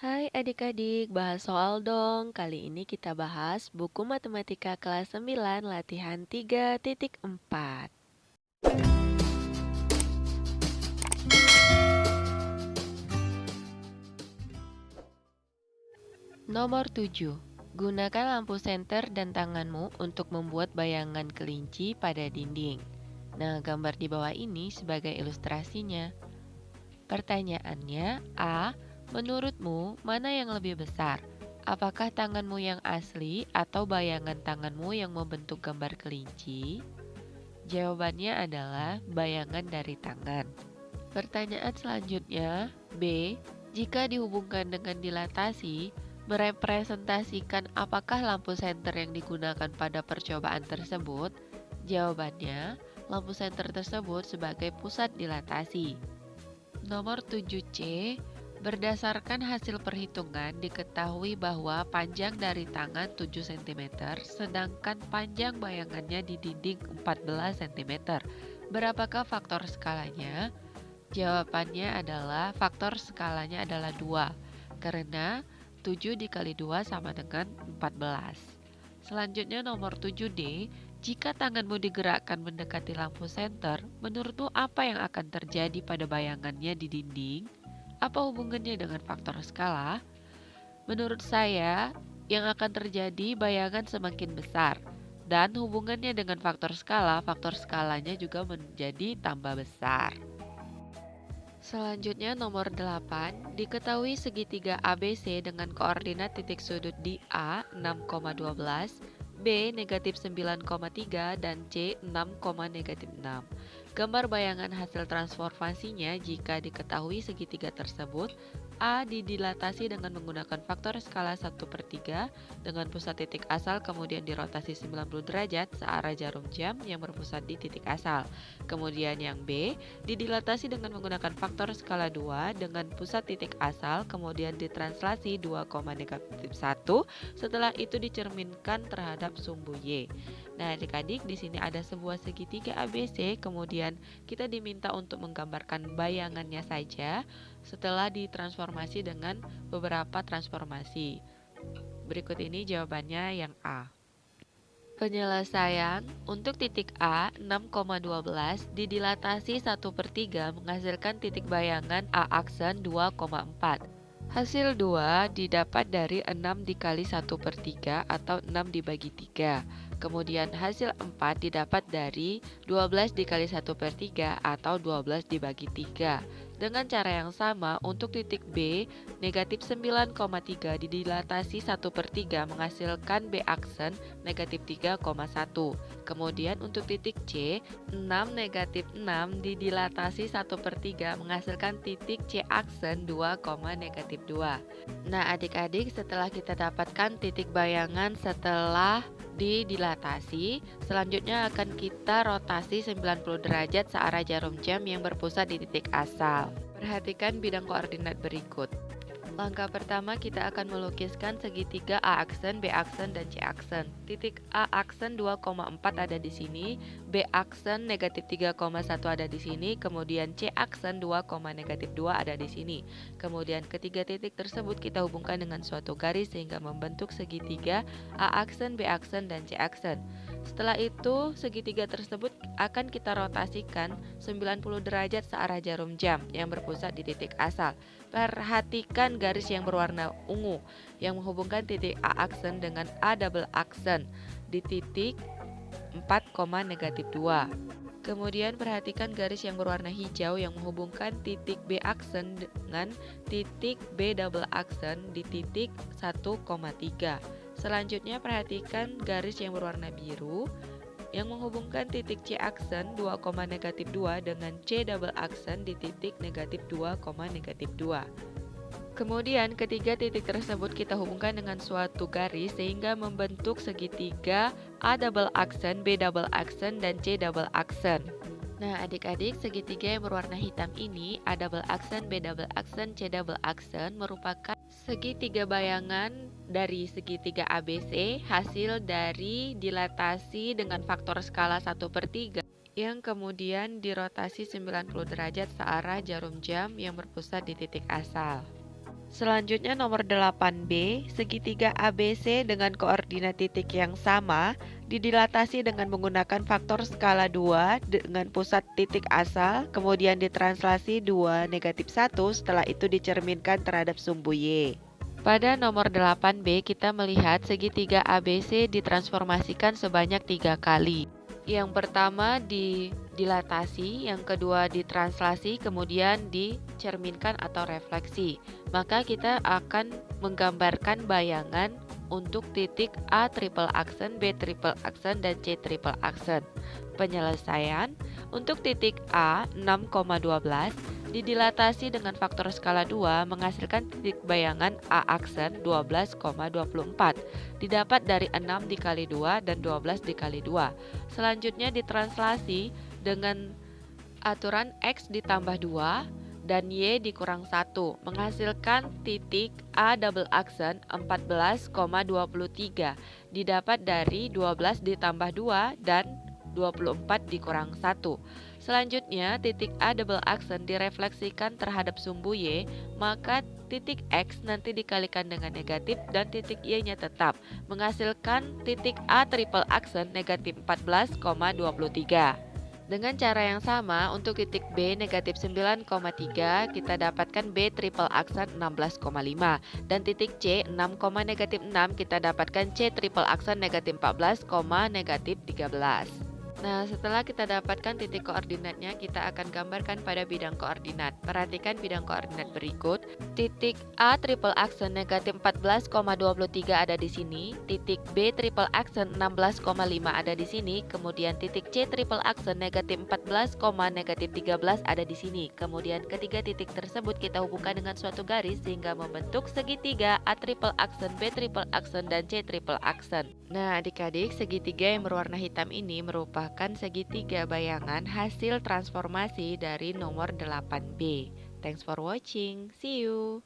Hai adik-adik, bahas soal dong. Kali ini kita bahas buku matematika kelas 9 latihan 3.4. Nomor 7. Gunakan lampu senter dan tanganmu untuk membuat bayangan kelinci pada dinding. Nah, gambar di bawah ini sebagai ilustrasinya. Pertanyaannya, A. Menurutmu, mana yang lebih besar? Apakah tanganmu yang asli atau bayangan tanganmu yang membentuk gambar kelinci? Jawabannya adalah bayangan dari tangan. Pertanyaan selanjutnya, B. Jika dihubungkan dengan dilatasi, merepresentasikan apakah lampu senter yang digunakan pada percobaan tersebut? Jawabannya, lampu senter tersebut sebagai pusat dilatasi. Nomor 7C, berdasarkan hasil perhitungan diketahui bahwa panjang dari tangan 7 cm, sedangkan panjang bayangannya di dinding 14 cm. Berapakah faktor skalanya? Jawabannya adalah faktor skalanya adalah 2, karena 7 dikali 2 sama dengan 14. Selanjutnya nomor 7D, jika tanganmu digerakkan mendekati lampu senter, menurutmu apa yang akan terjadi pada bayangannya di dinding? Apa hubungannya dengan faktor skala? Menurut saya, yang akan terjadi bayangan semakin besar. Dan hubungannya dengan faktor skalanya juga menjadi tambah besar. Selanjutnya nomor 8, diketahui segitiga ABC dengan koordinat titik sudut di A 6,12, B negatif 9,3, dan C 6,-6. Gambar bayangan hasil transformasinya jika diketahui segitiga tersebut. A didilatasi dengan menggunakan faktor skala 1/3 dengan pusat titik asal kemudian dirotasi 90 derajat searah jarum jam yang berpusat di titik asal. Kemudian yang B didilatasi dengan menggunakan faktor skala 2 dengan pusat titik asal kemudian ditranslasi 2,-1, setelah itu dicerminkan terhadap sumbu Y. Nah, adik-adik, di sini ada sebuah segitiga ABC, kemudian kita diminta untuk menggambarkan bayangannya saja setelah ditransformasi dengan beberapa transformasi. Berikut ini jawabannya yang A. Penyelesaian untuk titik A 6,12 didilatasi 1/3 menghasilkan titik bayangan A aksen 2,4. Hasil 2 didapat dari 6 dikali 1/3 atau 6 dibagi 3. Kemudian hasil 4 didapat dari 12 dikali 1/3 atau 12 dibagi 3. Dengan cara yang sama, untuk titik B, negatif 9,3 didilatasi 1/3 menghasilkan B aksen negatif 3,1. Kemudian untuk titik C, 6 negatif 6 didilatasi 1/3 menghasilkan titik C aksen 2,-2. Nah, adik-adik, setelah kita dapatkan titik bayangan setelah didilatasi, selanjutnya akan kita rotasi 90 derajat searah jarum jam yang berpusat di titik asal. Perhatikan bidang koordinat berikut. Langkah pertama, kita akan melukiskan segitiga A aksen, B aksen, dan C aksen. Titik A aksen 2,4 ada di sini, B aksen negatif 3,1 ada di sini, kemudian C aksen 2,-2 ada di sini. Kemudian ketiga titik tersebut kita hubungkan dengan suatu garis sehingga membentuk segitiga A aksen, B aksen, dan C aksen. Setelah itu, segitiga tersebut akan kita rotasikan 90 derajat searah jarum jam yang berpusat di titik asal. Perhatikan garis yang berwarna ungu yang menghubungkan titik A aksen dengan A double aksen di titik 4,-2. Kemudian perhatikan garis yang berwarna hijau yang menghubungkan titik B aksen dengan titik B double aksen di titik 1,3. Selanjutnya perhatikan garis yang berwarna biru yang menghubungkan titik C aksen 2,-2 dengan C double aksen di titik negatif 2,-2. Kemudian ketiga titik tersebut kita hubungkan dengan suatu garis sehingga membentuk segitiga A double aksen, B double aksen, dan C double aksen. Nah, adik-adik, segitiga yang berwarna hitam ini A double aksen, B double aksen, C double aksen merupakan segitiga bayangan dari segitiga ABC hasil dari dilatasi dengan faktor skala 1/3 yang kemudian dirotasi 90 derajat searah jarum jam yang berpusat di titik asal. Selanjutnya nomor 8B, segitiga ABC dengan koordinat titik yang sama didilatasi dengan menggunakan faktor skala 2 dengan pusat titik asal, kemudian ditranslasi 2 negatif 1, setelah itu dicerminkan terhadap sumbu Y. Pada nomor 8B kita melihat segitiga ABC ditransformasikan sebanyak 3 kali. Yang pertama didilatasi, yang kedua ditranslasi, kemudian dicerminkan atau refleksi. Maka kita akan menggambarkan bayangan untuk titik A triple aksen, B triple aksen, dan C triple aksen. Penyelesaian untuk titik A 6,12 didilatasi dengan faktor skala 2 menghasilkan titik bayangan A aksen 12,24 didapat dari 6 dikali 2 dan 12 dikali 2. Selanjutnya ditranslasi dengan aturan X ditambah 2 dan Y dikurang 1 menghasilkan titik A double aksen 14,23 didapat dari 12 ditambah 2 dan 24 dikurang 1. Selanjutnya titik A double aksen direfleksikan terhadap sumbu Y, maka titik X nanti dikalikan dengan negatif dan titik Y-nya tetap, menghasilkan titik A triple aksen negatif 14,23. Dengan cara yang sama, untuk titik B negatif 9,3 kita dapatkan B triple aksen 16,5 dan titik C 6, negatif 6 kita dapatkan C triple aksen negatif 14, negatif 13. Nah, setelah kita dapatkan titik koordinatnya, kita akan gambarkan pada bidang koordinat. Perhatikan bidang koordinat berikut. Titik A triple aksen negatif 14,23 ada di sini. Titik B triple aksen 16,5 ada di sini. Kemudian titik C triple aksen negatif 14, negatif 13 ada di sini. Kemudian ketiga titik tersebut kita hubungkan dengan suatu garis sehingga membentuk segitiga A triple aksen, B triple aksen, dan C triple aksen. Nah, adik-adik, segitiga yang berwarna hitam ini merupakan segitiga bayangan hasil transformasi dari nomor 8B. Thanks for watching. See you.